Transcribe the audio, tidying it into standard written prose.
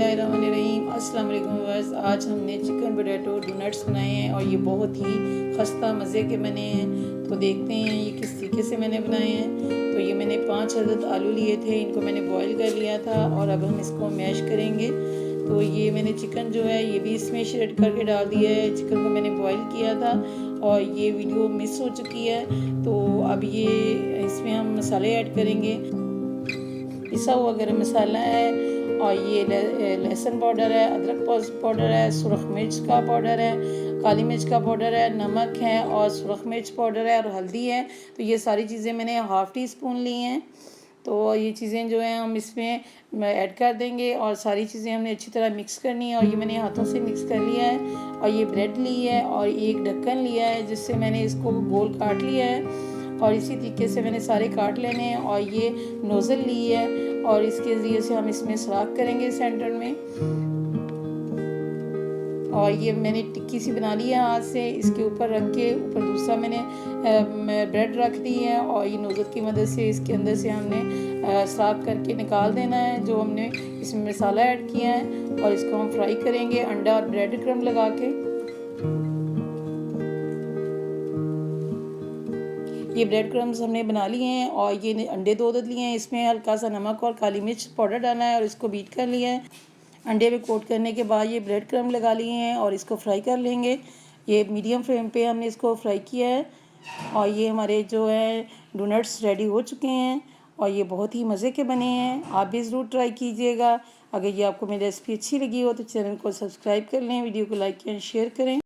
बिस्मिल्लाहिर्रहमानिर्रहीम। अस्सलाम वालेकुम व्यूअर्स। आज हमने चिकन पोटैटो डोनट्स बनाए हैं और ये बहुत ही खस्ता मज़े के बने हैं। तो देखते हैं ये किस तरीके से मैंने बनाए हैं। तो ये मैंने 5 अदद आलू लिए थे, इनको मैंने बॉईल कर लिया था और अब हम इसको मैश करेंगे। तो ये मैंने चिकन जो है ये भी इसमें श्रेड करके डाल दिया है। चिकन को मैंने बॉईल किया था और ये वीडियो मिस हो चुकी है। तो अब ये इसमें हम मसाले ऐड करेंगे। पिसा हुआ गरम मसाला है और ये लहसुन पाउडर है, अदरक पाउडर है, सुरख मिर्च का पाउडर है, काली मिर्च का पाउडर है, नमक है और सुरख मिर्च पाउडर है और हल्दी है। तो ये सारी चीज़ें मैंने हाफ़ टी स्पून ली हैं। तो ये चीज़ें जो हैं हम इसमें ऐड कर देंगे और सारी चीज़ें हमने अच्छी तरह मिक्स करनी है। और ये मैंने हाथों से मिक्स कर लिया है और ये ब्रेड ली है और एक ढक्कन लिया है जिससे मैंने इसको गोल काट लिया है और इसी तरीके से मैंने सारे काट लेने हैं। और ये नोज़ल ली है और इसके ज़रिए से हम इसमें सुराख करेंगे सेंटर में। और ये मैंने टिक्की सी बना ली है हाथ से, इसके ऊपर रख के ऊपर दूसरा मैंने ब्रेड रख दी है और ये नोज़ल की मदद से इसके अंदर से हमने सुराख करके निकाल देना है जो हमने इसमें मसाला ऐड किया है। और इसको हम फ्राई करेंगे अंडा और ब्रेड क्रम्ब लगा के। ये ब्रेड क्रम्स हमने बना लिए हैं और ये अंडे 2 अदद लिए हैं। इसमें हल्का सा नमक और काली मिर्च पाउडर डालना है और इसको बीट कर लिया है। अंडे में कोट करने के बाद ये ब्रेड क्रम्ब लगा लिए हैं और इसको फ्राई कर लेंगे। ये मीडियम फ्लेम पे हमने इसको फ्राई किया है और ये हमारे जो है डोनट्स रेडी हो चुके हैं और ये बहुत ही मज़े के बने हैं। आप भी ज़रूर ट्राई कीजिएगा। अगर ये आपको मेरी रेसिपी अच्छी लगी हो तो चैनल को सब्सक्राइब कर लें, वीडियो को लाइक एंड शेयर करें।